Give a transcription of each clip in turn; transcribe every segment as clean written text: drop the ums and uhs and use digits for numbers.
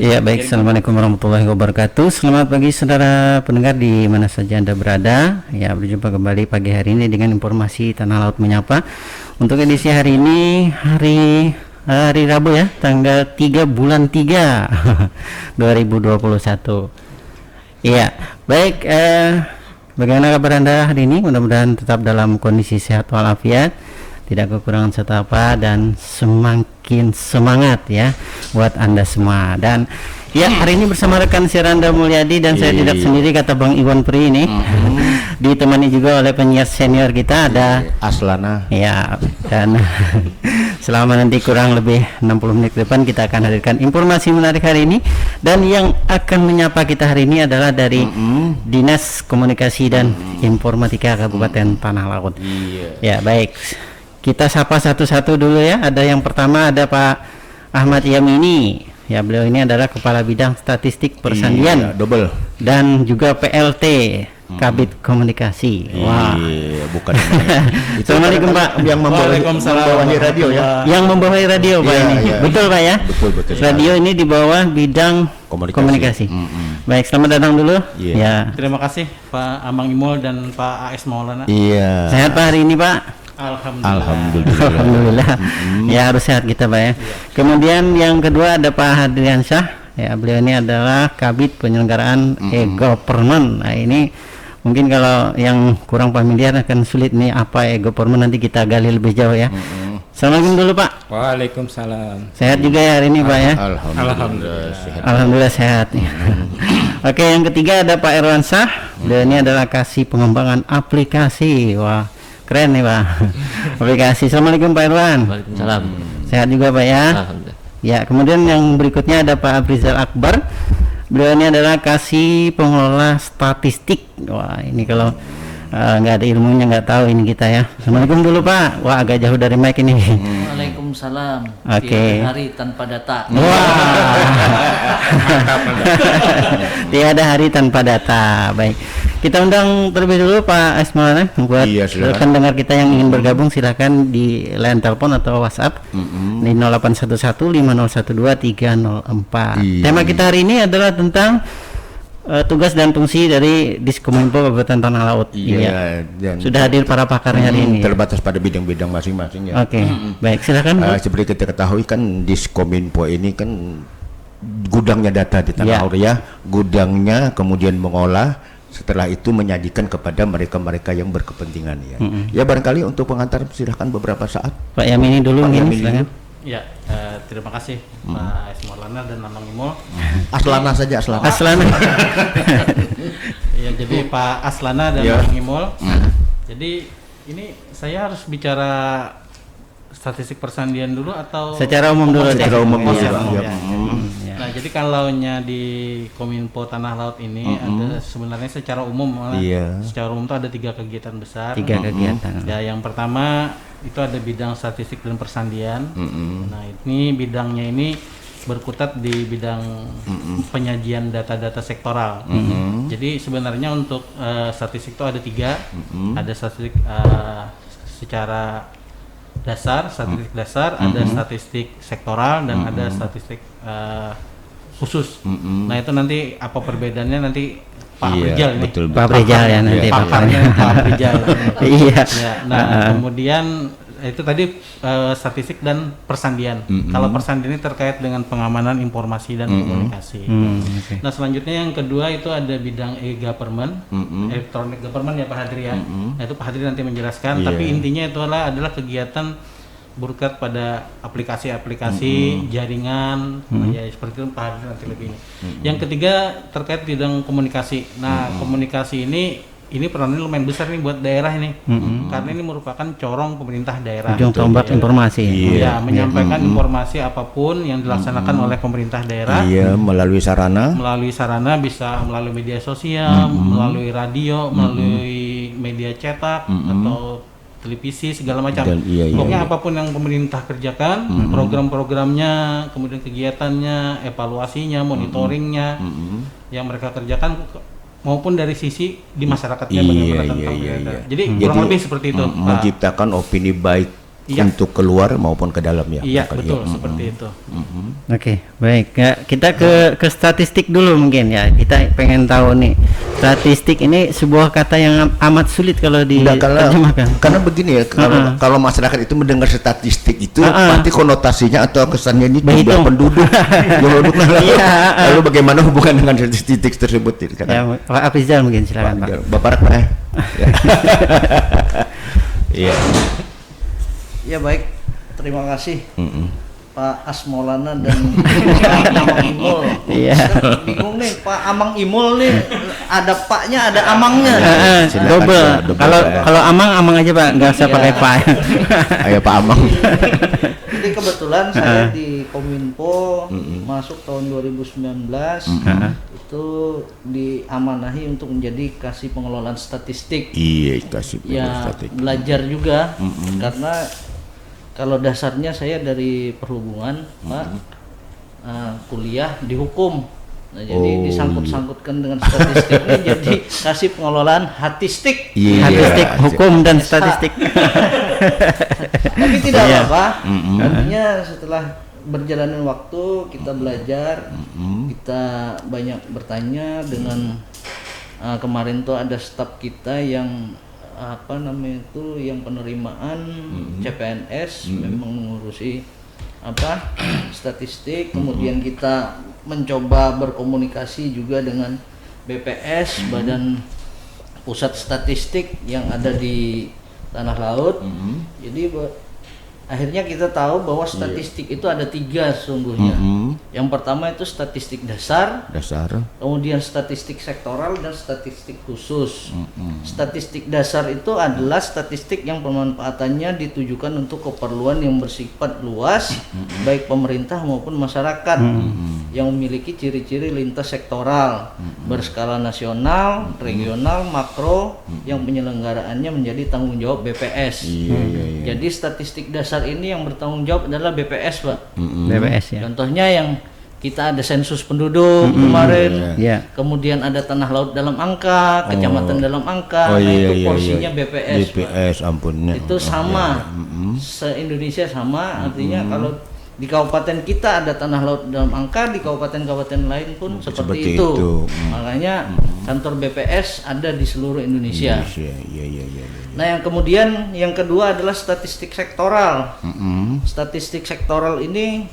Ya baik, Assalamualaikum warahmatullahi wabarakatuh. Selamat pagi saudara pendengar di mana saja Anda berada. Ya, berjumpa kembali pagi hari ini dengan informasi Tanah Laut Menyapa. Untuk edisi hari ini, hari Rabu ya, tanggal 3 bulan 3 2021. Iya, baik, bagaimana kabar Anda hari ini? Mudah-mudahan tetap dalam kondisi sehat walafiat, tidak kekurangan serta apa, dan semakin semangat ya buat Anda semua. Dan ya, hari ini bersama rekan siaran Anda Mulyadi dan saya tidak sendiri, kata Bang Iwan Pri ini. Ditemani juga oleh penyiar senior kita ada Aslana. Ya, dan selama nanti kurang lebih 60 menit ke depan kita akan hadirkan informasi menarik hari ini. Dan yang akan menyapa kita hari ini adalah dari Dinas Komunikasi dan Informatika Kabupaten Tanah Laut. Ya, baik. Kita sapa satu-satu dulu ya. Ada yang pertama, ada Pak Ahmad Yamini. Ya, beliau ini adalah Kepala Bidang Statistik Persandian double. dan juga PLT Kabid Komunikasi. Wah, Bukan Assalamualaikum Pak. Yang membawahi radio ya. Yang membawahi radio Pak ini. Iya. Betul Pak ya? Betul. Radio ini di bawah bidang komunikasi. Baik, selamat datang dulu. Ya. Terima kasih Pak Amang Imol dan Pak AS Maulana. Iya. Sehat Pak hari ini Pak? Alhamdulillah. Ya, harus sehat kita Pak ya. Kemudian yang kedua ada Pak Hadriansyah. Ya, beliau ini adalah Kabid Penyelenggaraan E-Government. Nah, ini mungkin kalau yang kurang familiar akan sulit nih apa E-Government, nanti kita gali lebih jauh ya. Assalamualaikum dulu Pak. Waalaikumsalam. Sehat juga ya hari ini Pak ya? Alhamdulillah Alhamdulillah sehat. sehat. Oke, yang ketiga ada Pak Irwansyah. Beliau ini adalah Kasih Pengembangan Aplikasi. Wah, keren nih Pak. Aplikasi. Assalamualaikum Pak Irwan. Waalaikumsalam. Sehat juga Pak ya? Alhamdulillah. Ya, kemudian yang berikutnya ada Pak Abrizal Akbar. Beliau ini adalah Kasih Pengelola Statistik. Wah, ini kalau nggak ada ilmunya nggak tahu ini kita ya. Assalamualaikum dulu Pak. Wah, agak jauh dari mic ini. Waalaikumsalam. Oke. Tiada hari tanpa data. Wah. Tiada hari tanpa data. Baik. Kita undang terlebih dulu Pak Asmaulana buat rekan dengar kita yang ingin bergabung, silakan di line telepon atau WhatsApp di 08115012-304. Tema kita hari ini adalah tentang tugas dan fungsi dari Diskominfo Kabupaten Tanah Laut. Iya. Sudah hadir para pakarnya hari ini. Terbatas pada bidang-bidang masing-masing ya. Oke. Baik, silakan. Seperti kita ketahui kan Diskominfo ini kan gudangnya data di Tanah Laut ya. Gudangnya kemudian mengolah, setelah itu menyajikan kepada mereka-mereka yang berkepentingan ya. Ya, barangkali untuk pengantar silahkan beberapa saat. Pak Yamini dulu mungkin silakan. Ya, terima kasih Pak AS Maulana dan Amang Imol. Aslana saja, Aslana. Aslana. Ya, jadi Pak Aslana dan Amang Imol. Jadi ini saya harus bicara statistik persandian dulu atau secara umum dulu? Secara umum dulu. Nah, jadi kalaunya di Kominfo Tanah Laut ini ada sebenarnya secara umum, secara umum itu ada 3 kegiatan besar. 3 kegiatan. Ya, yang pertama itu ada bidang statistik dan persandian. Nah, ini bidangnya ini berkutat di bidang penyajian data-data sektoral. Jadi sebenarnya untuk statistik itu ada 3. Ada statistik secara dasar, statistik dasar, ada statistik sektoral, dan ada statistik khusus. Nah, itu nanti apa perbedaannya nanti Pak Rijal ini. Betul. Pak Rijal ya nanti pakarnya Pak Rijal. Iya. Ya, nah, kemudian itu tadi statistik dan persandian. Kalau persandian ini terkait dengan pengamanan informasi dan komunikasi. Nah, selanjutnya yang kedua itu ada bidang e-government, electronic government ya Pak Hadri ya. Nah, itu Pak Hadri nanti menjelaskan. Tapi intinya itu adalah kegiatan berkat pada aplikasi-aplikasi jaringan, ya seperti itu Pak Hadri nanti lebih ini. Yang ketiga terkait bidang komunikasi. Nah, komunikasi ini perannya lumayan besar nih buat daerah ini, karena ini merupakan corong pemerintah daerah. Ujung tombak informasi. Ya, menyampaikan informasi apapun yang dilaksanakan oleh pemerintah daerah. Iya, melalui sarana. Melalui sarana bisa melalui media sosial, melalui radio, melalui media cetak atau televisi segala macam. Pokoknya apapun yang pemerintah kerjakan, program-programnya, kemudian kegiatannya, evaluasinya, monitoringnya, yang mereka kerjakan maupun dari sisi di masyarakatnya bagaimana tentang iya. Jadi kurang lebih seperti itu. Menciptakan opini baik Iya. untuk keluar maupun ke dalam ya. Iya, Kali betul ya. seperti itu. Oke, baik. Ya, kita ke statistik dulu mungkin ya. Kita pengen tahu nih, statistik ini sebuah kata yang amat sulit kalau Enggak, diterjemahkan. karena begini ya, kalau masyarakat itu mendengar statistik itu pasti konotasinya atau kesannya ini jumlah Berhitung. penduduk. Iya, Lalu bagaimana hubungan dengan statistik tersebut? Ya, Pak Afrizal mungkin silakan Pak. Bapak Rakma. Iya. Ya baik, terima kasih Mm-mm. Pak Asmaulana dan Pak Amang Imul. Iya. Saya bingung nih, Pak Amang Imul nih ada paknya, ada amangnya. Silakan, Double. double, Kalau amang aja Pak, nggak usah Iya. pakai Pak. Ayo Pak Amang. Jadi kebetulan saya di Kominfo masuk tahun 2019 itu diamanahi untuk menjadi kasih pengelolaan statistik. Iya, kasih Ya statistik. belajar juga karena kalau dasarnya saya dari perhubungan Pak, kuliah di hukum. Nah, jadi disangkut-sangkutkan dengan statistik ini jadi kasih pengelolaan hatistik. Iya. Statistik, hukum dan statistik. Tapi tidak Iya. apa-apa. Artinya setelah berjalannya waktu kita belajar, kita banyak bertanya dengan kemarin tuh ada staf kita yang apa namanya itu yang penerimaan CPNS memang mengurusi apa statistik, kemudian kita mencoba berkomunikasi juga dengan BPS Badan Pusat Statistik yang ada di Tanah Laut. Jadi akhirnya kita tahu bahwa statistik itu ada 3 sesungguhnya. Yang pertama itu statistik dasar, kemudian statistik sektoral dan statistik khusus. Statistik dasar itu adalah statistik yang pemanfaatannya ditujukan untuk keperluan yang bersifat luas, baik pemerintah maupun masyarakat, yang memiliki ciri-ciri lintas sektoral, berskala nasional, regional, makro, yang penyelenggaraannya menjadi tanggung jawab BPS. Jadi statistik dasar ini yang bertanggung jawab adalah BPS, Pak. BPS ya. Contohnya yang kita ada sensus penduduk kemarin, kemudian ada tanah laut dalam angka, kecamatan dalam angka, itu porsinya BPS. BPS, ampun. Itu sama, se-Indonesia sama, artinya kalau di kabupaten kita ada tanah laut dalam angka, di kabupaten-kabupaten lain pun seperti itu. Makanya kantor BPS ada di seluruh Indonesia. Nah, yang kemudian yang kedua adalah statistik sektoral. Statistik sektoral ini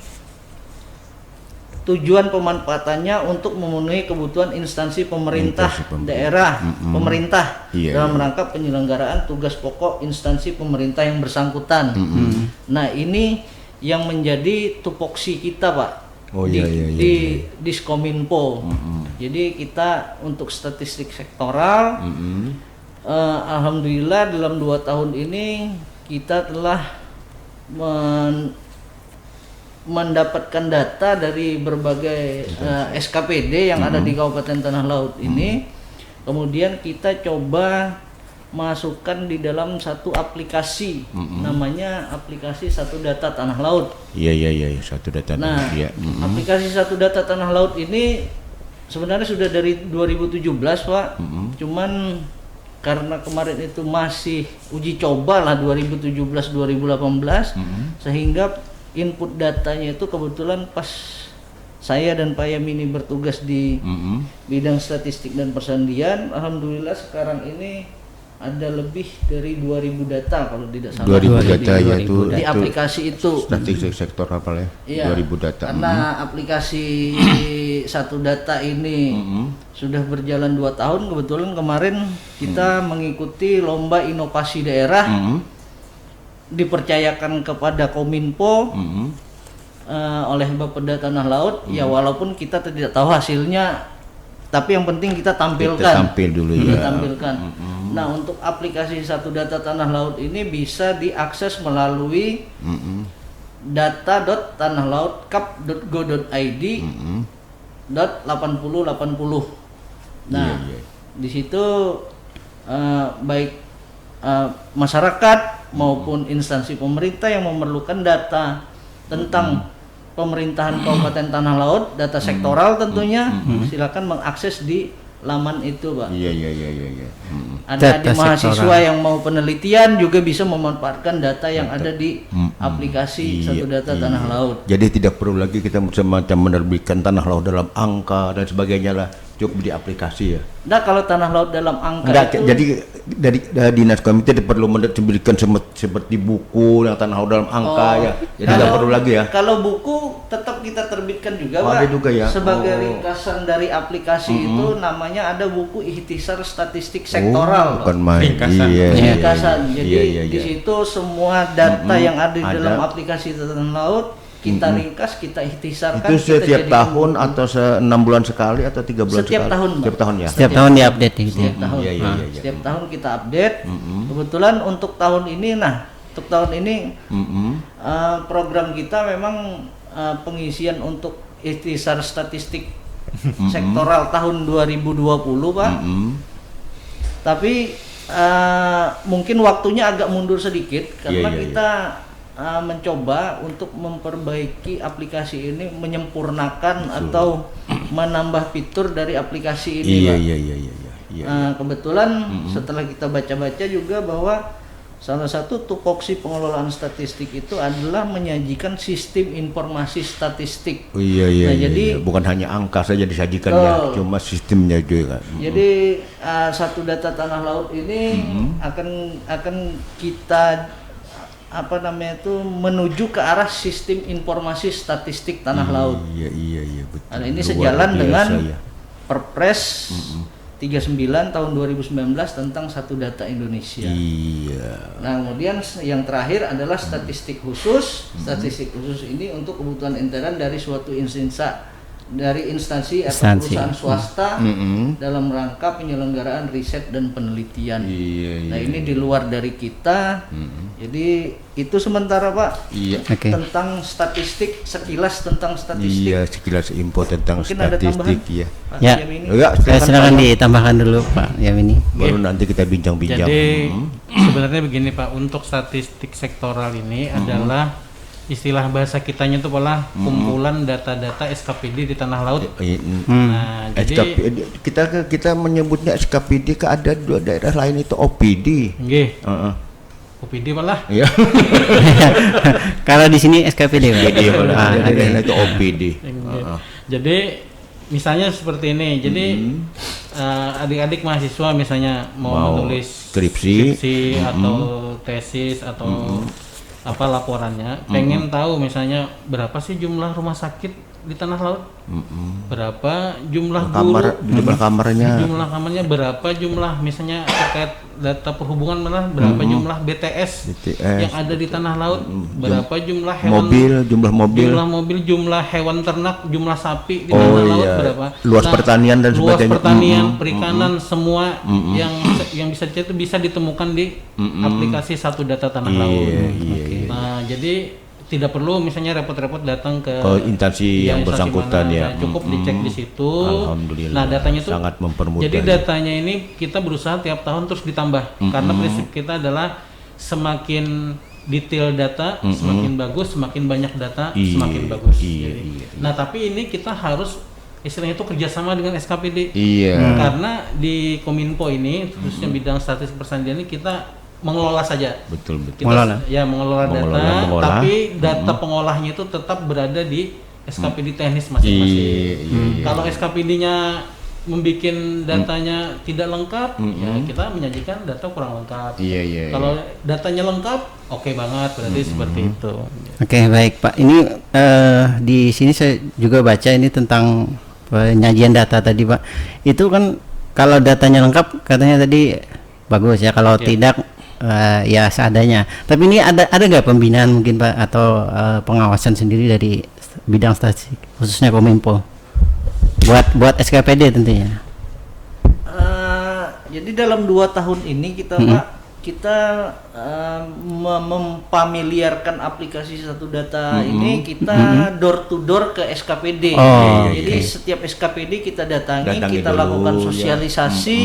tujuan pemanfaatannya untuk memenuhi kebutuhan instansi pemerintah daerah, pemerintah dalam rangka penyelenggaraan tugas pokok instansi pemerintah yang bersangkutan. Nah, ini yang menjadi tupoksi kita, Pak, di Diskominfo. Jadi kita untuk statistik sektoral, alhamdulillah dalam 2 tahun ini kita telah mendapatkan data dari berbagai SKPD yang ada di Kabupaten Tanah Laut ini. Kemudian kita coba masukkan di dalam satu aplikasi, namanya aplikasi Satu Data Tanah Laut. Iya, Satu Data. Nah, aplikasi Satu Data Tanah Laut ini sebenarnya sudah dari 2017, Pak. Cuman karena kemarin itu masih uji coba lah 2017-2018, sehingga input datanya itu kebetulan pas saya dan Pak Yamini bertugas di bidang statistik dan persandian. Alhamdulillah sekarang ini ada lebih dari 2000 data kalau tidak salah. 2000 data ya itu di aplikasi itu. Statistik sektor apa ya? Iya, 2000 data. Karena aplikasi Satu Data ini sudah berjalan 2 tahun, kebetulan kemarin kita mengikuti lomba inovasi daerah, dipercayakan kepada Kominfo oleh Bapeda Tanah Laut. Ya walaupun kita tidak tahu hasilnya, tapi yang penting kita tampilkan. Kita tampil dulu ya. Tampilkan. Nah, untuk aplikasi Satu Data Tanah Laut ini bisa diakses melalui data.tanahlaut.kap.go.id .8080. Nah, di situ baik masyarakat maupun instansi pemerintah yang memerlukan data tentang pemerintahan Kabupaten Tanah Laut, data sektoral tentunya, silakan mengakses di laman itu, Pak. Iya. Ada Data mahasiswa sektoral. yang mau penelitian juga bisa memanfaatkan data yang ada di aplikasi Satu Data Tanah Laut. Jadi tidak perlu lagi kita semacam menerbitkan tanah laut dalam angka dan sebagainya lah, cukup di aplikasi ya. Nah, kalau tanah laut dalam angka Enggak, itu jadi dari dinas kami tidak perlu menerbitkan seperti buku yang tanah laut dalam angka ya. Jadi nggak perlu lagi ya. Kalau buku tetap kita terbitkan juga, Oh, Pak. ada juga ya? Sebagai Oh. ringkasan dari aplikasi itu namanya ada buku Ikhtisar Statistik Sektoral, Pak. Bukan main. Ringkasan. Ringkasan. Jadi Iya. di situ semua data yang ada di dalam aplikasi Tanah Laut kita ringkas, kita ikhtisarkan. Itu kita setiap jadikan tahun buku. atau 6 bulan sekali atau 3 bulan Setiap sekali? tahun, Pak. Setiap tahun ya. Setiap tahun diupdate gitu ya. Setiap tahun. Iya. Setiap tahun kita update. Kebetulan untuk tahun ini, program kita memang pengisian untuk ikhtisar statistik sektoral tahun 2020, Pak. Tapi mungkin waktunya agak mundur sedikit karena Iya. kita mencoba untuk memperbaiki aplikasi ini, menyempurnakan atau menambah fitur dari aplikasi ini, Pak. Iya. Kebetulan setelah kita baca-baca juga bahwa salah satu tupoksi pengelolaan statistik itu adalah menyajikan sistem informasi statistik. Iya. Nah, jadi- bukan hanya angka saja disajikan ya, Betul. cuma sistemnya juga. Jadi Satu Data Tanah Laut ini akan kita menuju ke arah sistem informasi statistik tanah laut. Iya betul. Nah, ini Luar sejalan biasa dengan ya. Perpres 39 tahun 2019 tentang Satu Data Indonesia. Iya. Nah, kemudian yang terakhir adalah statistik khusus. Statistik khusus ini untuk kebutuhan intern dari suatu instansi atau Instansi. perusahaan swasta dalam rangka penyelenggaraan riset dan penelitian. Iya. Nah, ini di luar dari kita. Jadi itu sementara, Pak. Iya. Oke. Tentang statistik, sekilas tentang statistik. Iya, sekilas info tentang Mungkin ada tambahan, statistik ya. Pak Ya. Yamini? Enggak, Silakan Pak. ditambahkan dulu Pak Yamini. Baru nanti kita bincang-bincang. Jadi sebenarnya begini Pak, untuk statistik sektoral ini adalah istilah bahasa kitanya itu adalah kumpulan data-data SKPD di tanah laut. Nah, jadi kita menyebutnya SKPD, ada dua daerah lain itu OPD. nggih, Heeh. OPD malah. Iya. Kalau di sini SKPD Pak. Iya, Ah, ada oke. daerah itu OPD. Jadi misalnya seperti ini. Jadi adik-adik mahasiswa misalnya mau menulis skripsi. atau tesis atau apa laporannya, pengen tahu misalnya berapa sih jumlah rumah sakit di tanah laut, berapa jumlah Kamar, guru, jumlah kamarnya. jumlah kamarnya berapa, jumlah misalnya terkait data perhubungan malah berapa jumlah BTS yang ada di tanah laut, berapa jumlah hewan, Jumlah mobil. jumlah hewan ternak, jumlah sapi di tanah laut berapa, Luas pertanian dan luas sebagainya. pertanian, perikanan, semua yang bisa itu bisa ditemukan di aplikasi Satu Data Tanah Laut. Iya. Nah, jadi tidak perlu misalnya repot-repot datang ke instansi yang bersangkutan mana. ya. Nah, cukup dicek di situ. Alhamdulillah. Nah, datanya itu sangat mempermudah. jadi datanya ini kita berusaha tiap tahun terus ditambah karena prinsip kita adalah semakin detail data, semakin bagus, semakin banyak data, semakin bagus. Jadi, nah, tapi ini kita harus istilahnya itu kerjasama dengan SKPD. Iya. Karena di Kominfo ini khususnya bidang statistik persandian ini kita mengelola saja. Betul. Kita mengelola data, mengolah. tapi data pengolahnya itu tetap berada di SKPD teknis masing-masing. Kalau SKPD-nya membuat datanya tidak lengkap, ya kita menyajikan data kurang lengkap. Iya. Kalau datanya lengkap, oke banget, berarti seperti itu. Oke, baik Pak. Ini di sini saya juga baca ini tentang penyajian data tadi Pak. Itu kan kalau datanya lengkap katanya tadi bagus ya. Kalau tidak ya seadanya. Tapi ini ada nggak pembinaan mungkin Pak atau pengawasan sendiri dari bidang statistik khususnya Kominfo buat SKPD tentunya. Jadi dalam 2 tahun ini kita Pak memfamiliarkan aplikasi Satu Data ini kita door to door ke SKPD. Jadi setiap SKPD kita datangi kita dulu, lakukan sosialisasi.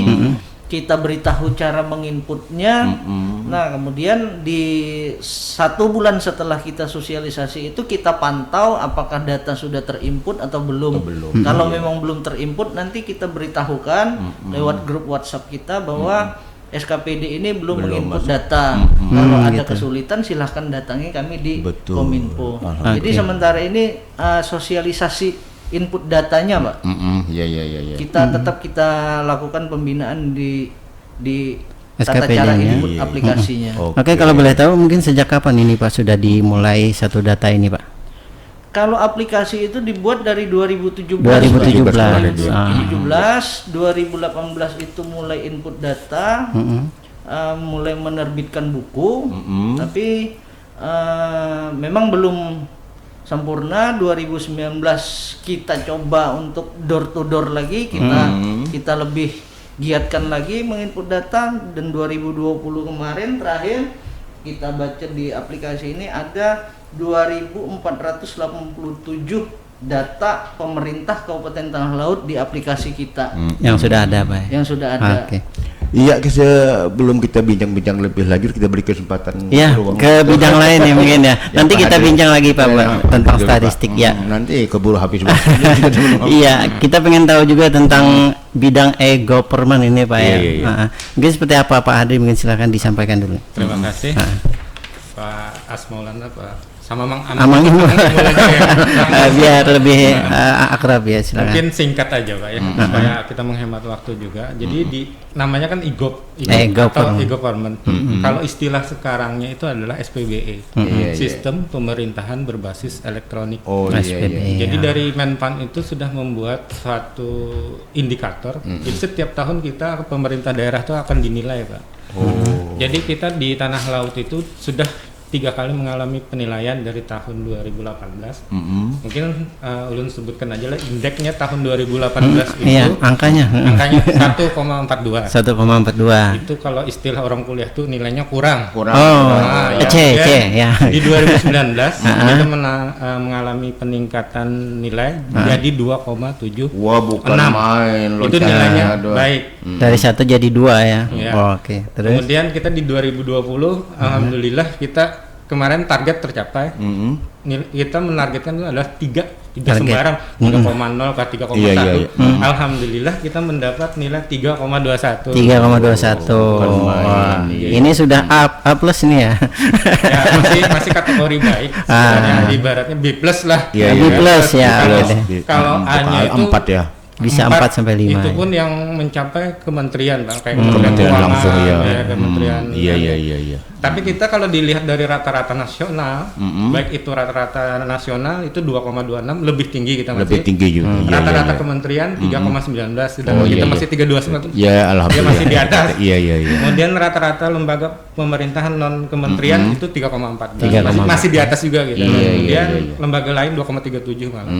kita beritahu cara menginputnya. Nah, kemudian di 1 bulan setelah kita sosialisasi itu kita pantau apakah data sudah terinput atau belum. Kalau memang belum terinput, nanti kita beritahukan lewat grup WhatsApp kita bahwa SKPD ini belum menginput data. Kalau ada kesulitan silahkan datangi kami di Kominfo. Jadi sementara ini sosialisasi input datanya, Pak. Iya. Kita tetap kita lakukan pembinaan di tata SKPD cara -nya. input aplikasinya. Oke, kalau boleh tahu mungkin sejak kapan ini Pak sudah dimulai satu data ini Pak? Kalau aplikasi itu dibuat dari 2017. 2017. 2018 itu mulai input data, mulai menerbitkan buku, tapi memang belum sempurna. 2019 kita coba untuk door to door lagi, kita lebih giatkan lagi menginput data, dan 2020 kemarin terakhir kita baca di aplikasi ini ada 2.487 data pemerintah Kabupaten Tanah Laut di aplikasi kita. Yang sudah ada Pak. Yang sudah ada. Oke. Iya, sebelum kita bincang-bincang lebih lanjut, kita beri kesempatan Ya, ke bidang lain ya mungkin ya. Nanti kita bincang lagi Pak tentang statistik ya. Nanti keburu habis. Iya, kita pengen tahu juga tentang bidang e-government ini Pak ya. Iya. Mungkin seperti apa Pak Adri, mungkin silakan disampaikan dulu. Terima kasih Pak Asmaulana, Pak sama Mang Amang biar lebih akrab ya, silakan. Mungkin singkat aja Pak ya, supaya kita menghemat waktu juga. Jadi namanya kan atau e-government. Kalau istilah sekarangnya itu adalah SPBE, Sistem Pemerintahan Berbasis Elektronik. SPBE. Jadi dari Menpan itu sudah membuat suatu indikator. Jadi setiap tahun kita pemerintah daerah itu akan dinilai Pak. Jadi kita di Tanah Laut itu sudah 3 kali mengalami penilaian dari tahun 2018. Mungkin ulun sebutkan aja lah indeksnya tahun 2018 itu. Iya, angkanya 1,42. 1,42. Itu kalau istilah orang kuliah tuh nilainya kurang. C ya. Di 2019 kita mengalami peningkatan nilai jadi 2,7. Wah, bukan main loh. Itu nilainya baik. Dari 1 jadi 2 ya. Oke, terus. Kemudian kita di 2020 alhamdulillah kita kemarin target tercapai. Kita menargetkan itu adalah 3 sembarang 3,0 ke 3,1. Alhamdulillah kita mendapat nilai 3,21. 3,21. Wah, ini sudah A plus nih ya. Ya masih kategori baik. Ibaratnya B plus lah. B plus ya. Kalau A-nya itu 4 ya. Bisa 4 sampai 5. Itu pun yang mencapai kementerian Bang, kayak kementerian langsung ya. Kementerian. Iya. Tapi kita kalau dilihat dari rata-rata nasional, baik itu rata-rata nasional itu 2,26, lebih tinggi kita masih. Lebih tinggi juga. Rata-rata kementerian 3,19 sedangkan kita masih 32. Ya, alhamdulillah. Dia masih di atas. Iya. Kemudian rata-rata lembaga pemerintahan non kementerian itu 3,4. Masih di atas juga gitu. Kemudian lembaga lain 2,37 malah.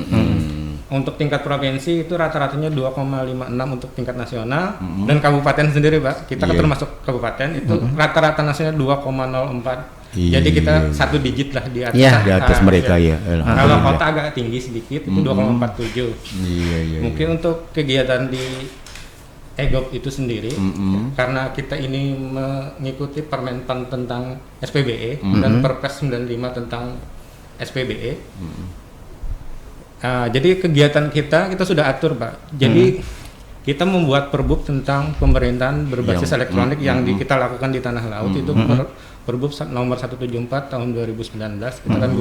Untuk tingkat provinsi itu rata-ratanya 2,56 untuk tingkat nasional, dan kabupaten sendiri Pak, kita kan termasuk kabupaten itu rata-rata nasional 2,04. Jadi kita 1 digit lah di atas. Di atas mereka ya. Kalau kota agak tinggi sedikit itu 2,47. Iya. Mungkin untuk kegiatan di EGOP itu sendiri, karena kita ini mengikuti Permenpan tentang SPBE dan Perpres 95 tentang SPBE. Jadi kegiatan kita sudah atur Pak. Jadi kita membuat perbub tentang pemerintahan berbasis elektronik yang kita lakukan di Tanah Laut itu perbub nomor 174 tahun 2019. Kita kan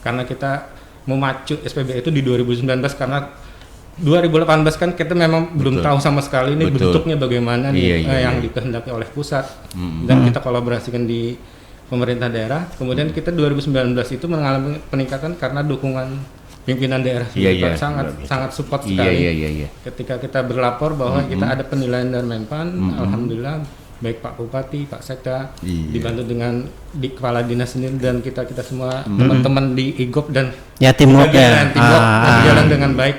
karena kita memacu SPBE itu di 2019 karena 2018 kan kita memang belum tahu sama sekali ini bentuknya bagaimana yang dikehendaki oleh pusat, dan kita kolaborasikan di pemerintah daerah. Kemudian kita 2019 itu mengalami peningkatan karena dukungan pimpinan daerah sangat support sekali. Ketika kita berlapor bahwa kita ada penilaian dari Menpan, alhamdulillah baik Pak Bupati, Pak Sekda dibantu dengan kepala dinas sendiri dan kita semua teman-teman di IGOP dan Teamwork berjalan dengan baik.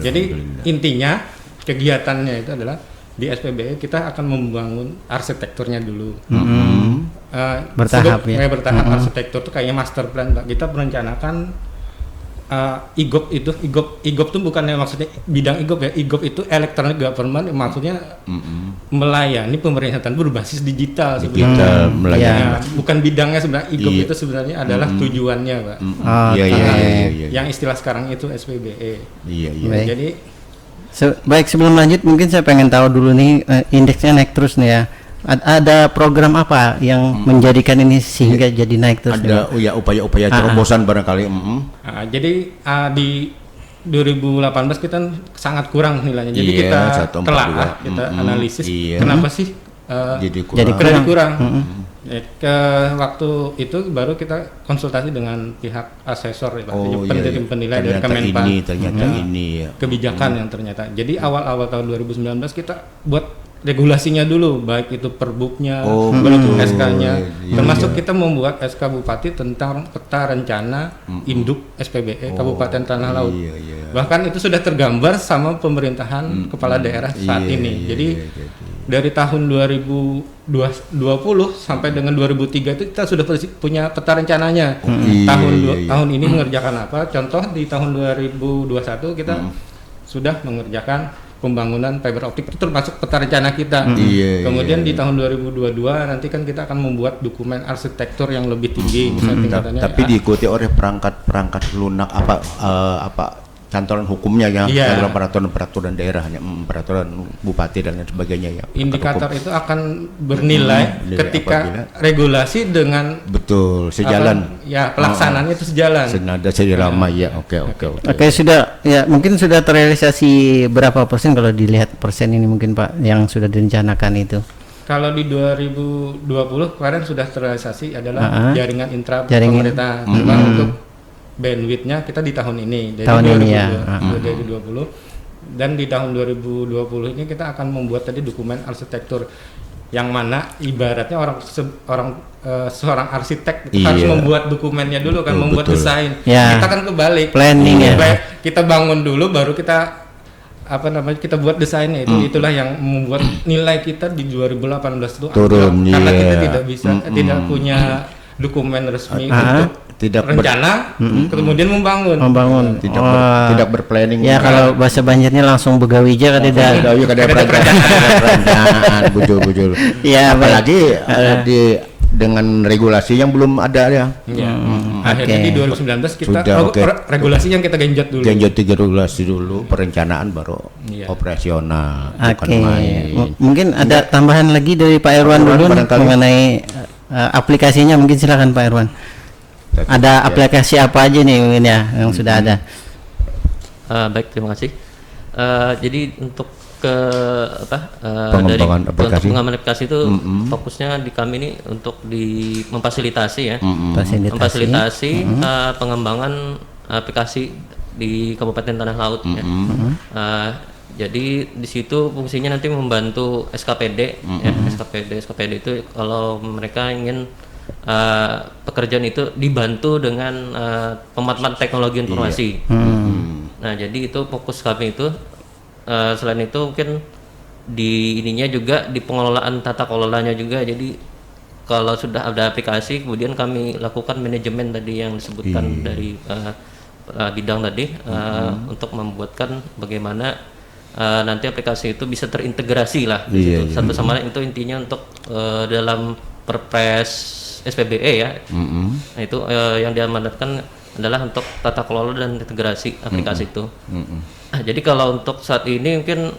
Jadi intinya kegiatannya itu adalah di SPBE kita akan membangun arsitekturnya dulu. Bertahap ya. Bertahap arsitektur itu kayaknya master plan Pak. Kita merencanakan IGOP itu bukannya maksudnya bidang IGOP ya. IGOP itu electronic government, maksudnya melayani pemerintahan berbasis digital sebenarnya. melayani. Bukan bidangnya sebenarnya. IGOP itu sebenarnya adalah tujuannya, Pak. Iya. Yang istilah sekarang itu SPBE. Iya. Baik. Jadi Baik, sebelum lanjut mungkin saya pengen tahu dulu nih, indeksnya naik terus nih ya. Ada program apa yang menjadikan ini sehingga jadi naik terus? Ada upaya-upaya terobosan barangkali. jadi di 2018 kita sangat kurang nilainya. Jadi Iya, kita 142. telaah, kita analisis Iya. kenapa sih Jadi Jadi kredit kurang. Ke waktu itu baru kita konsultasi dengan pihak asesor ya, Pak. Penilai dari Kemenpan. Ternyata ini ya. Kebijakan yang ternyata. Jadi awal-awal tahun 2019 kita buat regulasinya dulu, baik itu perbuknya, baru SK-nya, termasuk kita membuat SK Bupati tentang peta rencana induk SPBE Kabupaten Tanah Laut. Bahkan itu sudah tergambar sama pemerintahan kepala daerah saat ini. Jadi dari tahun 2020 sampai dengan 2003 itu kita sudah punya peta rencananya. Tahun ini mengerjakan apa? Contoh di tahun 2021 kita sudah mengerjakan pembangunan fiber optik, itu termasuk peta rencana kita. Kemudian di tahun 2022 nanti kan kita akan membuat dokumen arsitektur yang lebih tinggi, misalnya tingkatannya. Tapi diikuti oleh perangkat lunak apa cantolan hukumnya ya, dalam peraturan daerahnya, peraturan bupati dan lain sebagainya ya. Indikator itu akan bernilai ketika regulasi dengan sejalan. Pelaksanaannya itu sejalan. Senada seirama ya. Oke. Sudah ya, mungkin sudah terrealisasi berapa persen kalau dilihat persen ini mungkin Pak yang sudah direncanakan itu? Kalau di 2020 kemarin sudah terrealisasi adalah jaringan intra pemerintah. Untuk bandwidth-nya kita di tahun ini, dari 2020. Dan di tahun 2020 ini kita akan membuat tadi dokumen arsitektur yang mana ibaratnya seorang arsitek harus membuat dokumennya dulu kan, membuat desain. Kita kan kebalik, planning kita bangun dulu baru kita kita buat desainnya. Itulah yang membuat nilai kita di 2018 itu turun karena kita tidak bisa tidak punya dokumen resmi untuk rencana, kemudian membangun. Tidak berplanning. Ya, kalau bahasa Banjarnya langsung begawija kan tidak ada perencanaan, bujul. Ya, apalagi dengan regulasi yang belum ada ya. Akhirnya di 2019 kita regulasi yang kita genjot dulu. Regulasi dulu, perencanaan baru operasional. Mungkin ada tambahan lagi dari Pak Irwan dulu mengenai aplikasinya, mungkin silakan Pak Irwan. Ada aplikasi apa aja nih mungkin ya yang sudah ada? Baik, terima kasih. Jadi untuk pengembangan aplikasi itu fokusnya di kami ini untuk memfasilitasi ya, memfasilitasi pengembangan aplikasi di Kabupaten Tanah Laut ya. Jadi di situ fungsinya nanti membantu SKPD ya, SKPD itu kalau mereka ingin pekerjaan itu dibantu dengan pemanfaatan teknologi informasi. Nah, jadi itu fokus kami itu. Selain itu mungkin di ininya juga di pengelolaan tata kelolanya juga. Jadi kalau sudah ada aplikasi, kemudian kami lakukan manajemen tadi yang disebutkan dari bidang tadi untuk membuatkan bagaimana nanti aplikasi itu bisa terintegrasi lah di situ. Satu sama lain, itu intinya untuk dalam Perpres SPBE ya. Nah, itu yang diamanatkan adalah untuk tata kelola dan integrasi aplikasi itu. Jadi kalau untuk saat ini mungkin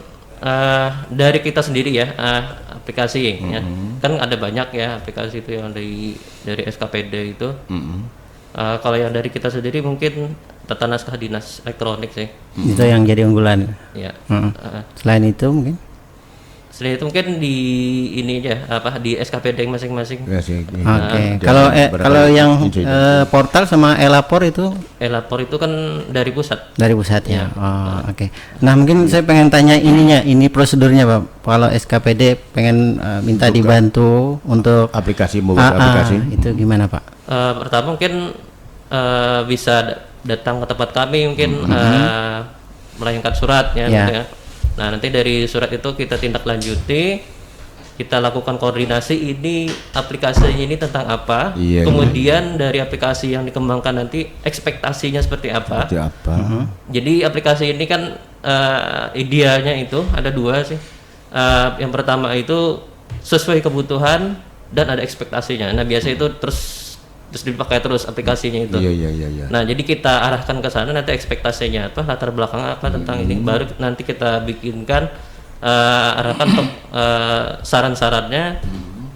dari kita sendiri ya, aplikasi ya, kan ada banyak ya aplikasi itu yang dari SKPD itu. Kalau yang dari kita sendiri mungkin tata naskah dinas elektronik sih. Itu yang jadi unggulan. Ya. Selain itu mungkin? Selain itu mungkin di ini aja di SKPD masing-masing. Kalau yang portal sama elapor itu? Elapor itu kan dari pusat. Dari pusat ya. Oke. Nah, mungkin saya pengen tanya ini prosedurnya Pak. Kalau SKPD pengen minta dibantu untuk aplikasi itu gimana Pak? Pertama mungkin bisa datang ke tempat kami mungkin melayangkan surat ya. Nah, nanti dari surat itu kita tindak lanjuti kita lakukan koordinasi ini aplikasi ini tentang apa, Iya, kemudian dari aplikasi yang dikembangkan nanti ekspektasinya seperti apa. Seperti apa? Jadi aplikasi ini kan idealnya itu ada dua sih. Yang pertama itu sesuai kebutuhan dan ada ekspektasinya. Nah biasa itu terus dipakai terus aplikasinya itu. Iya. Nah jadi kita arahkan ke sana, nanti ekspektasinya apa, latar belakang apa tentang ini, baru nanti kita bikinkan arahkan untuk saran-sarannya,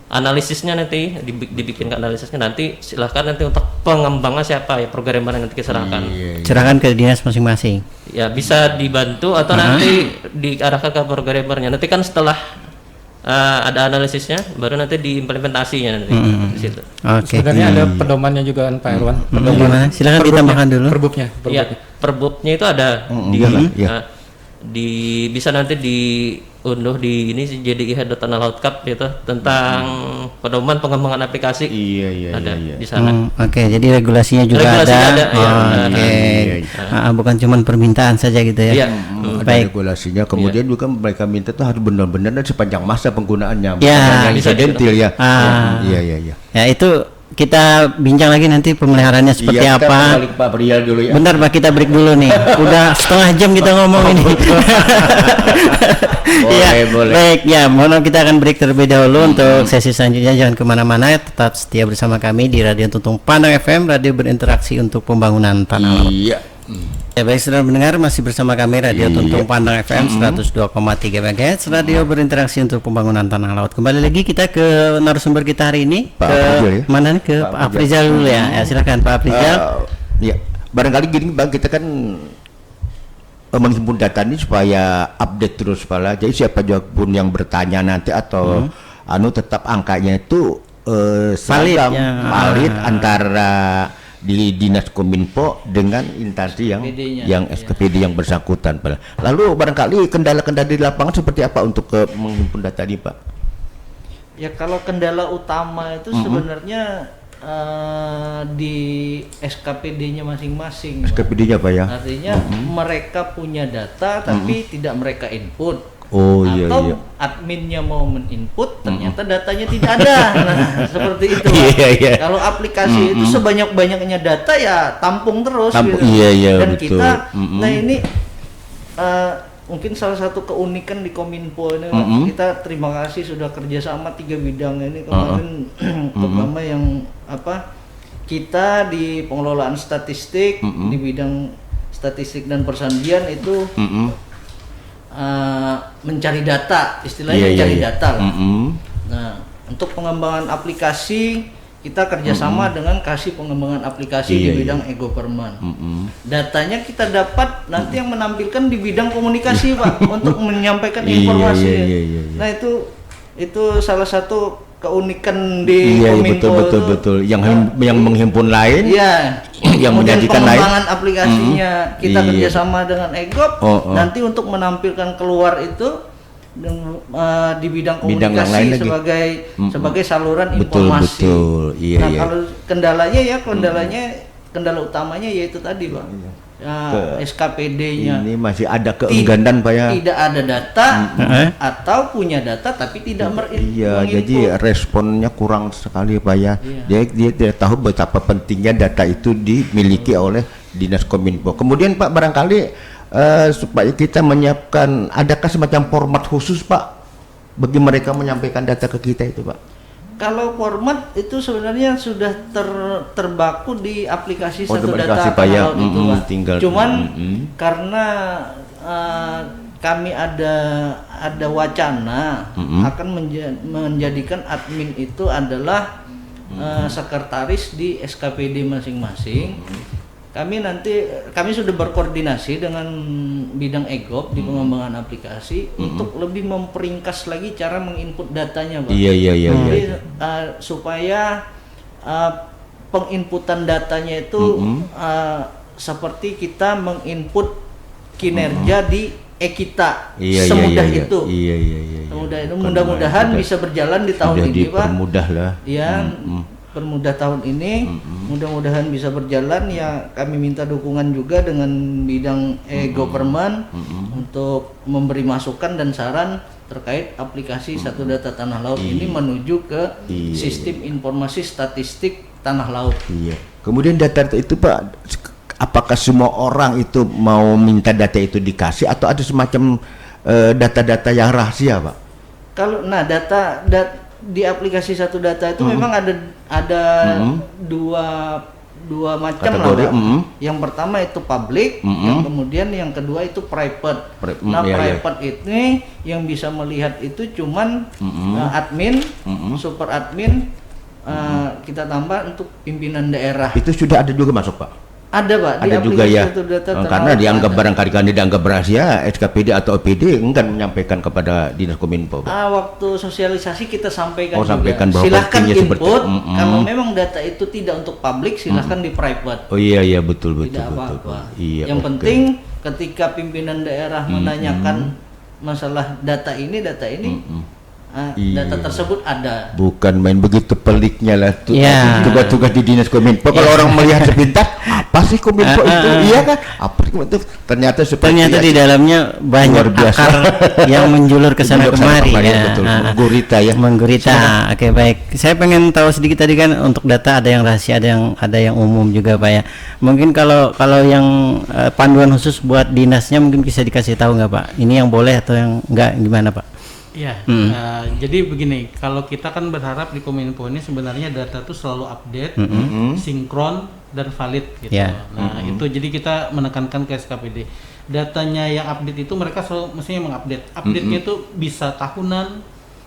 analisisnya nanti dibikinkan analisisnya, nanti silahkan nanti untuk pengembangan siapa ya, programmer yang nanti kita serahkan. Serahkan ke dinas masing-masing. Ya bisa dibantu atau nanti diarahkan ke programmernya. Nanti kan setelah ada analisisnya, baru nanti diimplementasinya nanti di situ. Oke. Sebenarnya ada pedomannya juga kan Pak Irwan. Gimana? Silakan ditambahkan dulu. Perbuknya. Ya, perbuknya itu ada bisa nanti diunduh di ini sih, JDIH.tanahLautCap gitu tentang pedoman pengembangan aplikasi. Ada di sana. Oke, jadi regulasinya juga Regulasinya ada, ya. Bukan cuma permintaan saja gitu ya. Iya. Ada Baik. regulasinya, kemudian juga mereka minta tuh harus benar-benar dan sepanjang masa penggunaannya. Ya. Bukan yang insidentil ya. Iya. Ya itu kita bincang lagi nanti pemeliharaannya seperti Iya, kita apa. balik Pak Prial dulu ya. Bentar Pak, kita break dulu nih. Udah setengah jam kita ngomong ini. Boleh. Baik ya, mohon kita akan break terlebih dahulu. Untuk sesi selanjutnya jangan kemana-mana, tetap setia bersama kami di Radio Tuntung Pandang FM, radio berinteraksi untuk pembangunan tanah laut. Iya. Ya baik, saudara mendengar, masih bersama kami Radio Tuntung Pandang FM 102,3 MHz, radio berinteraksi untuk pembangunan tanah laut. Kembali lagi kita ke narasumber kita hari ini, Pak ke Afrizal ya? mana nih? Ke Pak Afrizal dulu ya. Ya silakan Pak Afrizal. Ya, barangkali gini Bang, kita kan menghimpun data ini supaya update terus Pak. Jadi siapa juga pun yang bertanya nanti atau tetap angkanya itu seragam, valid antara di Dinas Kominfo dengan instansi yang SKPD yang bersangkutan. Lalu barangkali kendala-kendala di lapangan seperti apa untuk menghimpun data ini, Pak? Ya kalau kendala utama itu sebenarnya di SKPD-nya masing-masing. SKPD-nya Pak ya? Artinya mereka punya data tapi tidak mereka input. Atau adminnya mau men-input ternyata datanya tidak ada. Nah, seperti itu. Kalau aplikasi itu sebanyak-banyaknya data ya tampung terus gitu. Dan betul. kita nah ini mungkin salah satu keunikan di Kominfo ini, kita terima kasih sudah kerjasama 3 bidang ini kemarin. Pertama yang kita di pengelolaan statistik, di bidang statistik dan persandian itu mencari data, istilahnya mencari data lah. Nah, untuk pengembangan aplikasi kita kerjasama dengan kasih pengembangan aplikasi di bidang e-government. Datanya kita dapat nanti yang menampilkan di bidang komunikasi Pak untuk menyampaikan informasi. Nah itu salah satu keunikan di Kominfo. Betul. Yang menghimpun lain, yang menyajikan lain. Pengembangan aplikasinya kita kerjasama dengan e-gov. Nanti untuk menampilkan keluar itu di bidang komunikasi sebagai saluran informasi. Kalau kendala utamanya yaitu tadi Pak. SKPD-nya ini masih ada keengganan Pak ya. Tidak ada data atau punya data tapi tidak menginput. Jadi responnya kurang sekali Pak ya. Dia tahu betapa pentingnya data itu dimiliki oleh Dinas Kominfo. Kemudian Pak barangkali supaya kita menyiapkan, adakah semacam format khusus Pak bagi mereka menyampaikan data ke kita itu Pak? Kalau format itu sebenarnya sudah terbaku di aplikasi Satu Data Pak ya. itu Pak. Tinggal cuman karena kami ada wacana akan menjadikan admin itu adalah sekretaris di SKPD masing-masing. Kami sudah berkoordinasi dengan bidang e-gov di pengembangan aplikasi untuk lebih memperingkas lagi cara menginput datanya, Pak. Jadi supaya penginputan datanya itu seperti kita menginput kinerja di e-kita semudah itu. Semudah itu. Mudah-mudahan bisa berjalan di tahun ini, Pak. Permudah lah. Permudah tahun ini, mudah-mudahan bisa berjalan ya. Kami minta dukungan juga dengan bidang e-government untuk memberi masukan dan saran terkait aplikasi Satu Data Tanah Laut ini menuju ke sistem informasi statistik tanah laut. Iya. Kemudian data itu Pak, apakah semua orang itu mau minta data itu dikasih atau ada semacam data-data yang rahasia Pak? Kalau data di aplikasi Satu Data itu memang ada dua macam kategori, lah. Yang pertama itu public, yang kemudian yang kedua itu private. Private ini yang bisa melihat itu cuman admin, super admin, kita tambah untuk pimpinan daerah. Itu sudah ada juga masuk Pak? Ada Pak, Ada juga ya. Karena dianggap ada. barangkali kan dianggap rahasia, SKPD atau OPD enggan menyampaikan kepada Dinas Kominfo Pak. Waktu sosialisasi kita sampaikan juga. Sampaikan bahwa silahkan pentingnya input. seperti Kalau memang data itu tidak untuk publik, silahkan di private. Oh iya betul. Tidak apa-apa. Iya, Yang penting ketika pimpinan daerah menanyakan masalah data ini, data tersebut ada. Bukan main begitu peliknya lah tugas-tugas di Dinas Kominfo. Kalau orang melihat sepintas, apa sih Kominfo itu? Iya kan? Apa itu? Ternyata di dalamnya banyak akar yang menjulur ke sana kemari ya. Betul. Menggurita ya. Menggurita. Oke, baik. Saya pengen tahu sedikit tadi kan, untuk data ada yang rahasia, ada yang umum juga Pak ya. Mungkin kalau yang panduan khusus buat dinasnya mungkin bisa dikasih tahu nggak Pak? Ini yang boleh atau yang enggak, gimana Pak? Iya, jadi begini, kalau kita kan berharap di Kominfo ini sebenarnya data itu selalu update, sinkron dan valid gitu. Nah itu jadi kita menekankan ke SKPD. Datanya yang update itu mereka selalu mestinya mengupdate. Update-nya itu bisa tahunan,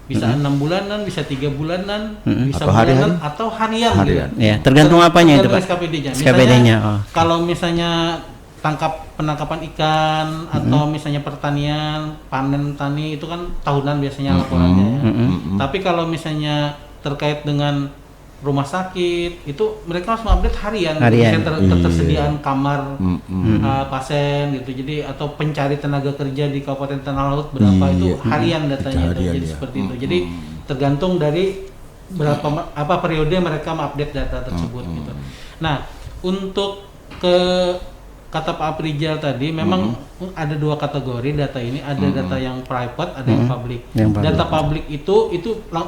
bisa 6 bulanan, bisa 3 bulanan, bisa atau bulanan atau harian. Gitu. Ya, tergantung apanya itu Pak? SKPD-nya. SKPD-nya. Kalau misalnya penangkapan ikan atau misalnya pertanian, panen tani itu kan tahunan biasanya laporannya. Tapi kalau misalnya terkait dengan rumah sakit itu mereka harus mengupdate harian. Ketersediaan kamar pasien gitu. Jadi atau pencari tenaga kerja di Kabupaten Tanah Laut berapa itu harian datanya itu. Jadi seperti itu. Jadi tergantung dari berapa periode mereka mengupdate data tersebut gitu. Nah, untuk kata Pak Aprijal tadi memang ada 2 kategori data ini, ada data yang private, ada yang public. Data public itu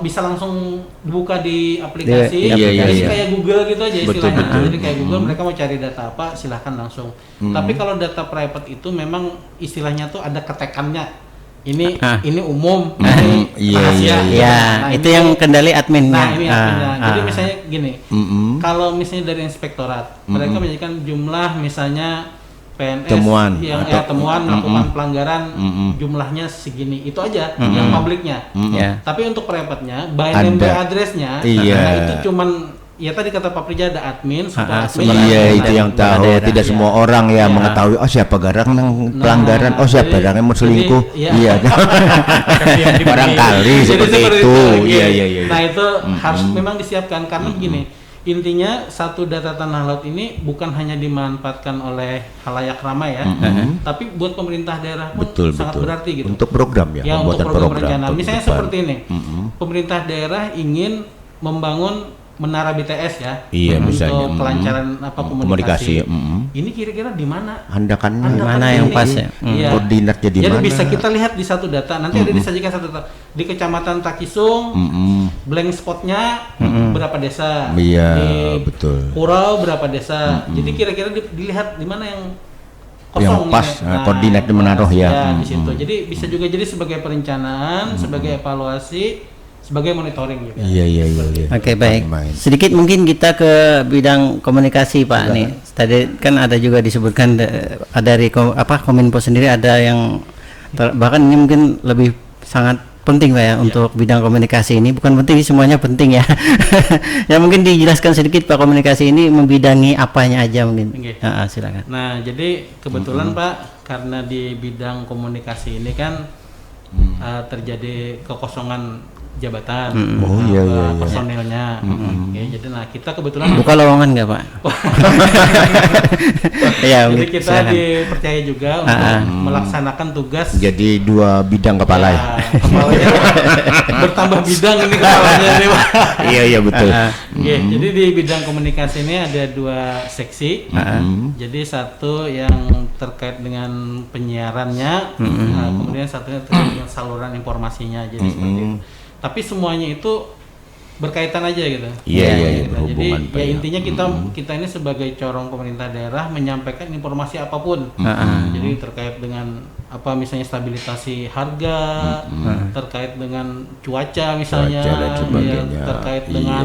bisa langsung dibuka di aplikasi, jadi kayak Google gitu aja istilahnya. Jadi kayak Google, mereka mau cari data apa silahkan langsung. Tapi kalau data private itu memang istilahnya tuh ada ketekannya. Ini umum, ini rahasia. Nah, itu yang kendali adminnya. Nah, ini adminnya. Jadi misalnya gini, kalau misalnya dari inspektorat, mereka menjadikan jumlah misalnya PNS temuan temuan melakukan pelanggaran jumlahnya segini, itu aja yang publiknya. Tapi untuk private-nya, by name by address-nya, nah itu cuman ya tadi kata Pak Prija ada admin, itu yang tahu. Tidak semua orang yang mengetahui siapa garang pelanggaran, siapa garang yang mau selingkuh. Barangkali seperti itu. Nah itu harus memang disiapkan karena begini, intinya Satu Data Tanah Laut ini bukan hanya dimanfaatkan oleh khalayak ramai ya, tapi buat pemerintah daerah pun sangat berarti gitu. Untuk program ya, untuk program rencana. Misalnya seperti ini, pemerintah daerah ingin membangun menara BTS ya, untuk kelancaran komunikasi. Ini kira-kira di mana? Handakannya mana yang pas ya? Koordinatnya di mana? Jadi bisa kita lihat di Satu Data. Nanti ada disajikan Satu Data di Kecamatan Takisung, blank spotnya berapa desa, di Kurau berapa desa. Jadi kira-kira dilihat di mana yang kosong, yang pas koordinatnya menaruh ya. Di situ. Jadi bisa juga jadi sebagai perencanaan, sebagai evaluasi, sebagai monitoring juga. Iya. Oke, baik. Sedikit mungkin kita ke bidang komunikasi Pak nih. Tadi kan ada juga disebutkan dari Kominfo sendiri ada yang bahkan ini mungkin lebih sangat penting Pak ya untuk bidang komunikasi ini. Bukan penting, semuanya penting ya. Ya mungkin dijelaskan sedikit Pak, komunikasi ini membidangi apanya aja mungkin. Silakan. Nah, jadi kebetulan Pak, karena di bidang komunikasi ini kan terjadi kekosongan jabatan, Oh, iya, iya, iya. personelnya. Oke, jadi nah kita kebetulan Buka lowongan nggak Pak? Ya, jadi mungkin, kita silakan. dipercaya juga untuk melaksanakan tugas. Jadi 2 bidang kepala ya. Kepalanya bertambah bidang ini kepalanya nih, Pak. Iya iya betul. Oke, jadi di bidang komunikasi ini ada 2 seksi. Jadi satu yang terkait dengan penyiarannya, kemudian satunya terkait dengan saluran informasinya. Jadi seperti itu. Tapi semuanya itu berkaitan aja gitu. Iya, iya, iya, Gitu. Jadi berhubungan, Pak, ya ya. intinya kita ini sebagai corong pemerintah daerah menyampaikan informasi apapun. Jadi terkait dengan apa misalnya stabilisasi harga, terkait dengan cuaca misalnya, Cuaca dan sebagainya. ya, terkait Iya. dengan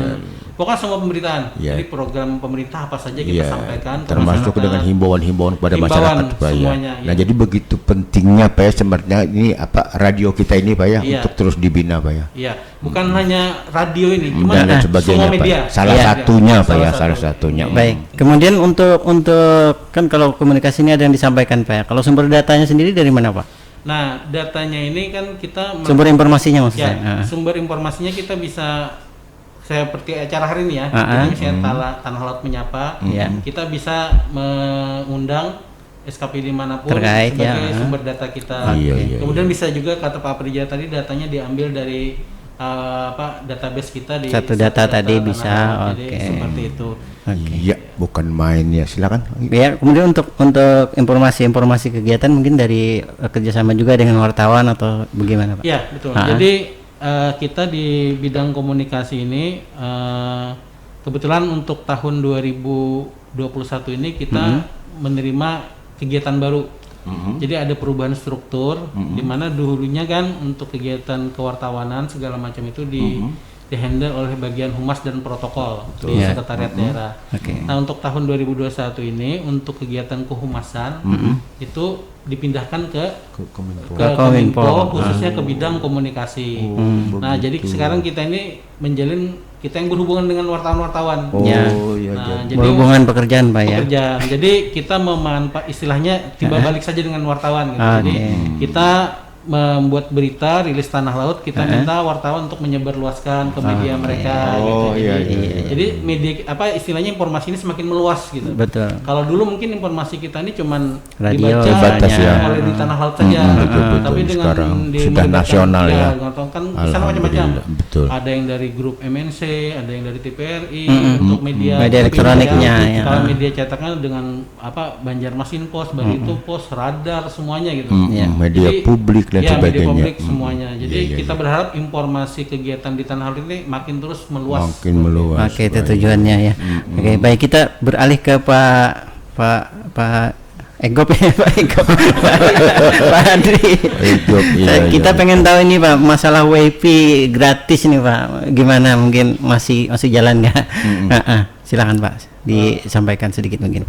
pokoknya semua pemberitaan. Iya. Jadi program pemerintah apa saja kita Iya, sampaikan ke termasuk masyarakat. dengan himbauan-himbauan kepada Himbauan masyarakat Pak ya. semuanya, Nah, iya. jadi begitu pentingnya Pak ya sebenarnya ini apa radio kita ini Pak ya Iya. untuk terus dibina Pak ya. Iya, bukan hanya radio ini, cuma Dan sebagainya semua Pak. media. Salah Iya. satunya Pak ya, Salah salah satu. satunya. Baik. Kemudian untuk kan kalau komunikasi ini ada yang disampaikan Pak ya. Kalau sumber datanya sendiri dari mana Pak? Nah, datanya ini kan kita Sumber informasinya maksud ya, saya. sumber informasinya kita bisa seperti acara hari ini ya. Ah, Jadi misalnya Tanah Laut menyapa, Iya. kita bisa mengundang SKP dimanapun Terkait, sebagai ya. sumber data kita. Iya, iya, Kemudian bisa juga kata Pak Prija tadi datanya diambil dari database kita di Satu data tadi Tanah bisa, Laut. Jadi oke. seperti itu. Iya, bukan main ya. Silakan. Ya, kemudian untuk informasi-informasi kegiatan mungkin dari kerjasama juga dengan wartawan atau bagaimana Pak? Iya, betul. Ah. Jadi kita di bidang komunikasi ini kebetulan untuk tahun 2021 ini kita menerima kegiatan baru. Jadi ada perubahan struktur di mana dulunya kan untuk kegiatan kewartawanan segala macam itu di-handle oleh bagian humas dan protokol di Iya. sekretariat daerah. Oke. Nah, untuk tahun 2021 ini untuk kegiatan kehumasan itu dipindahkan ke Kominfo. Kominfo, khususnya ke bidang komunikasi. Nah, jadi sekarang kita ini menjalin kita yang berhubungan dengan wartawan-wartawan. Ya. Oh iya. Nah, jadi Berhubungan pekerjaan Pak ya. pekerjaan. Jadi kita istilahnya tiba balik saja dengan wartawan gitu. Oke. Jadi kita membuat berita rilis Tanah Laut, kita minta wartawan untuk menyebarluaskan ke media mereka Oh, gitu. iya, Jadi, iya, jadi media istilahnya informasi ini semakin meluas gitu. Betul. Kalau dulu mungkin informasi kita ini cuman Radio, dibaca terbatas ya. oleh di Tanah Laut saja. betul. Tapi dengan Sekarang di sudah melibatkan- nasional ya. kan di sana macam-macam. Alhamdulillah, betul. Ada yang dari grup MNC, ada yang dari TPRI untuk media Media elektroniknya, ya. Kalau media cetaknya dengan Banjarmasinpos, Barito-Pos, Radar semuanya gitu. Ya. Media publik dan ya, media sebagainya. publik semuanya. Jadi Iya, kita berharap informasi kegiatan di Tanah Laut ini makin terus meluas. Makin meluas. Oke, itu tujuannya ya. Oke, baik, kita beralih ke Pak Egop ya, Pak Egop. Pak Andri. Egop, iya, Kita iya. pengen tahu ini Pak, masalah WiFi gratis nih Pak. Gimana, mungkin masih jalan nggak? Silakan Pak, disampaikan sedikit mungkin.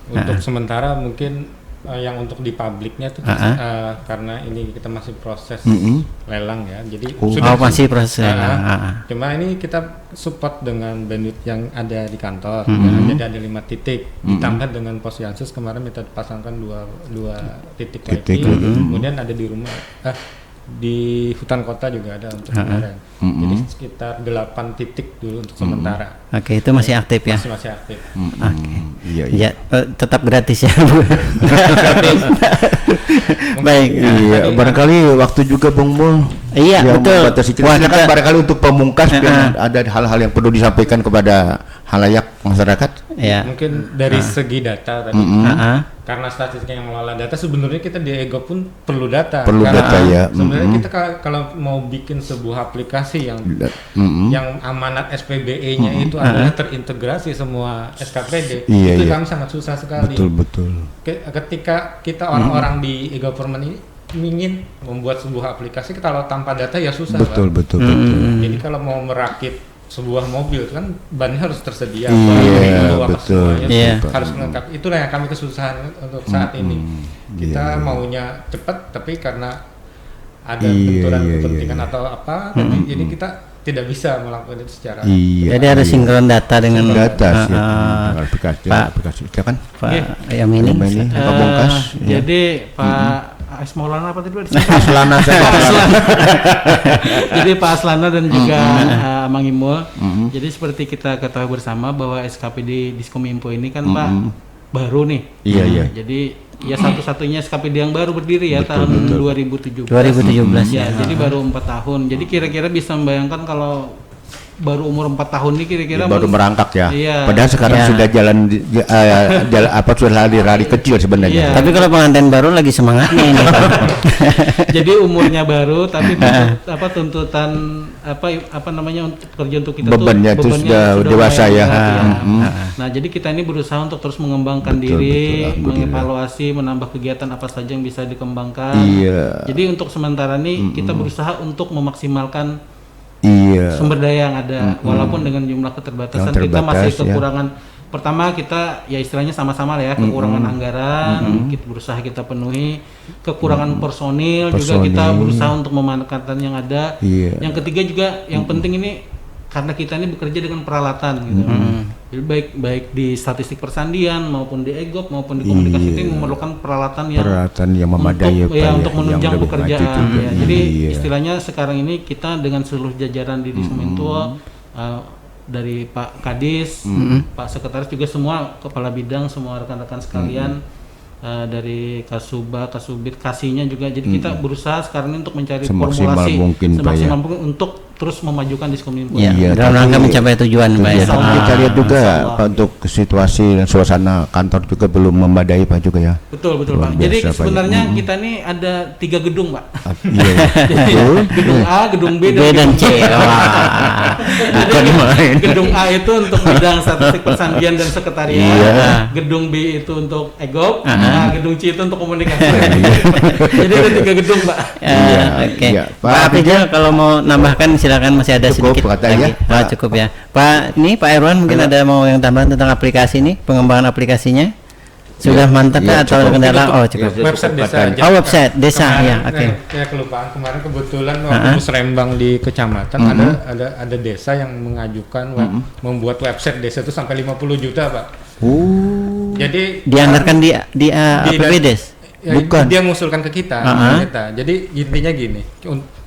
Untuk sementara mungkin yang untuk di publiknya tuh karena ini kita masih proses lelang ya, jadi Masih proses. cuma ini kita support dengan bandwidth yang ada di kantor ya, jadi ada 5 titik ditambah dengan posyansus kemarin kita pasangkan dua titik wifi, kemudian ada di rumah di hutan kota juga ada untuk kemarin, jadi sekitar 8 titik dulu untuk sementara. Oke, itu masih aktif ya. Masih aktif. Oke. Iya, Ya, tetap gratis ya Bu. Baik. Iya, barangkali waktu juga Bung Mul. Iya, yang betul. membatasi kita. Wah, Silakan kita- barangkali untuk pemungkas biar ada hal-hal yang perlu disampaikan kepada halayak masyarakat. Ya. Mungkin dari segi data tadi, karena statistik yang mengelola data sebenarnya kita di Ego pun perlu data. Perlu Karena data ya. Sebenarnya kita kalau mau bikin sebuah aplikasi yang amanat SPBE-nya itu adalah terintegrasi semua SKPD, Iya, itu iya. kami sangat susah sekali. Betul. Ketika kita orang-orang di e-government ini ingin membuat sebuah aplikasi, kalau tanpa data ya susah. Betul. Pak. Jadi kalau mau merakit sebuah mobil kan bannya harus tersedia, Iya, apa betul. semuanya Iya. harus lengkap. Itulah yang kami kesusahan untuk saat ini. Kita maunya cepat, tapi karena ada Iya, benturan iya, kepentingan iya. atau apa, jadi kita tidak bisa melakukan itu secara Iya. Jadi ada sinkron data dengan data sih. Pak Silakan. Yamini. Yamini. Pak Eh, Bongkas. Jadi Pak Pak Maulana apa tadi? Aslana saya. Jadi Pak Aslana dan juga Mang Imul. Jadi seperti kita ketahui bersama bahwa SKPD Diskominfo ini kan Pak baru nih. Iya. Jadi ya satu-satunya SKPD yang baru berdiri ya tahun 2017. 2017 ya. Jadi baru 4 tahun. Jadi kira-kira bisa membayangkan kalau baru umur 4 tahun ini kira-kira baru merangkak ya. Iya. Padahal sekarang sudah jalan sudah lari kecil sebenarnya. Iya. Tapi kalau pengantin baru lagi semangatnya ini Pak. Jadi umurnya baru tapi tuntutan apa namanya untuk kerja untuk kita bebannya tuh itu sudah dewasa ya. Nah, jadi kita ini berusaha untuk terus mengembangkan diri, mengevaluasi, menambah kegiatan apa saja yang bisa dikembangkan. Iya. Jadi untuk sementara ini kita berusaha untuk memaksimalkan Iya. sumber daya yang ada, walaupun dengan jumlah keterbatasan kita masih kekurangan. Pertama kita ya istilahnya sama-sama lah ya, kekurangan anggaran, kita berusaha kita penuhi, kekurangan personil juga kita berusaha untuk memanfaatkan yang ada. Yang ketiga juga yang penting ini karena kita ini bekerja dengan peralatan gitu. Jadi baik di statistik persandian maupun di EGOP maupun di komunikasi ini memerlukan peralatan yang memadai untuk menunjang pekerjaan ya. Jadi istilahnya sekarang ini kita dengan seluruh jajaran di Diskominfo dari Pak Kadis, Pak Sekretaris juga semua kepala bidang, semua rekan-rekan sekalian dari Kasubag, Kasubit, Kasihnya juga. Jadi kita berusaha sekarang ini untuk mencari formulasi semaksimal mungkin untuk terus memajukan Diskominfo. Iya, dalam rangka mencapai tujuan Pak ya. Kita lihat juga Pak untuk situasi dan suasana kantor juga belum memadai Pak juga ya. Betul Pak. Jadi sebenarnya kita ini ada 3 gedung Pak. Gedung A, gedung B dan C. Gedung A itu untuk bidang statistik persandian dan sekretariat. Gedung B itu untuk EGOP. Gedung C itu untuk komunikasi. Jadi ada 3 gedung Pak. Oke. Pak Aprijal kalau mau nambahkan silakan, masih ada cukup, sedikit katanya. lagi. Cukup ya Pak. Ini Pak Irwan mungkin ada mau yang tambahan tentang aplikasi ini, pengembangan aplikasinya sudah mantap atau kendala? Cukup. Website desa. Website desa ya. Oke. Saya kelupaan kemarin kebetulan waktu Musrembang di kecamatan ada desa yang mengajukan membuat website desa itu sampai 50 juta Pak. Jadi dianggarkan di APBDes. Bukan. Dia mengusulkan ke kita. Jadi intinya gini,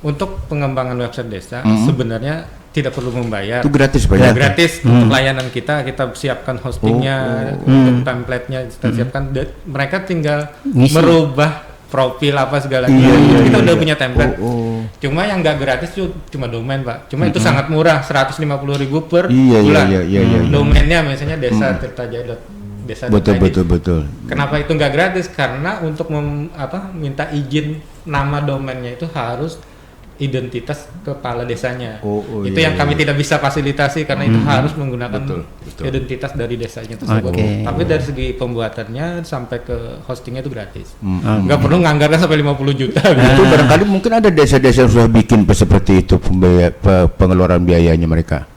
untuk pengembangan website desa sebenarnya tidak perlu membayar. Itu gratis Pak ya? Gratis untuk layanan kita siapkan hostingnya, untuk template-nya kita siapkan. Mereka tinggal merubah profil apa segala kita udah punya template. Cuma yang nggak gratis itu cuma domain Pak. Cuma itu sangat murah, 150.000 per bulan. Domainnya misalnya desa tirtajaya. Betul. Kenapa itu nggak gratis? Karena untuk minta izin nama domainnya itu harus identitas kepala desanya. Itu yang kami tidak bisa fasilitasi karena itu harus menggunakan identitas dari desanya tersebut. Tapi dari segi pembuatannya sampai ke hostingnya itu gratis. Nggak perlu nganggarkan sampai 50 juta. Itu barangkali mungkin ada desa-desa yang sudah bikin seperti itu pengeluaran biayanya mereka.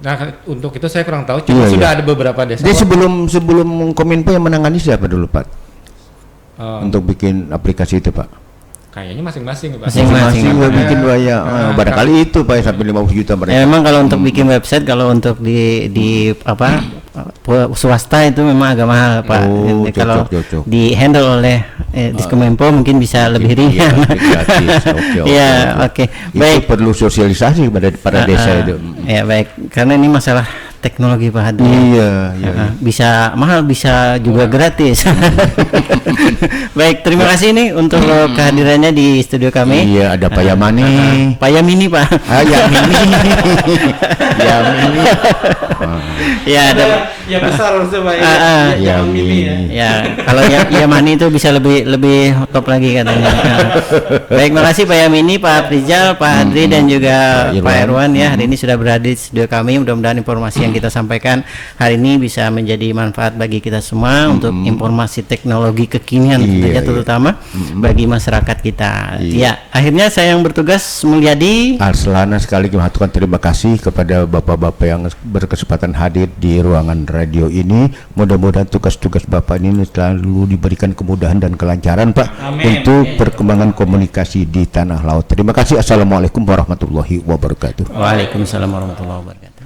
Nah, untuk itu saya kurang tahu. Cuma sudah ada beberapa desa. Jadi sebelum Kominfo yang menangani siapa dulu Pak? Untuk bikin aplikasi itu Pak? Kayaknya masing-masing Pak. Masing-masing bikin barangkali itu Pak sampai 50 juta mereka. Memang kalau untuk bikin website, kalau untuk di swasta itu memang agak mahal Pak. Kalau di handle oleh Diskominfo mungkin bisa lebih ringan. Ya, oke. Baik. Itu perlu sosialisasi kepada para desa itu. Ya baik, karena ini masalah teknologi Pak Hadri. Iya. Bisa mahal, bisa juga gratis. Baik, terima kasih nih untuk kehadirannya di studio kami. Iya, ada Pak Yamani. Pak Yamini Pak. Yamini. Ya ada. Ya besar maksudnya Pak. Yamini. Ya, kalau Yamani itu bisa lebih top lagi katanya. Baik, makasih Pak Yamini, Pak Aprijal, Pak Hadri dan juga Pak Irwan ya. Hari ini sudah berada di studio kami. Mudah-mudahan informasi yang kita sampaikan hari ini bisa menjadi manfaat bagi kita semua untuk informasi teknologi kekinian terutama bagi masyarakat kita. Ya, akhirnya saya yang bertugas Mulyadi Aslana sekali mengaturkan terima kasih kepada bapak-bapak yang berkesempatan hadir di ruangan radio ini. Mudah-mudahan tugas-tugas Bapak ini selalu diberikan kemudahan dan kelancaran Pak. Untuk perkembangan komunikasi di tanah laut. Terima kasih. Assalamualaikum warahmatullahi wabarakatuh. Waalaikumsalam warahmatullahi wabarakatuh.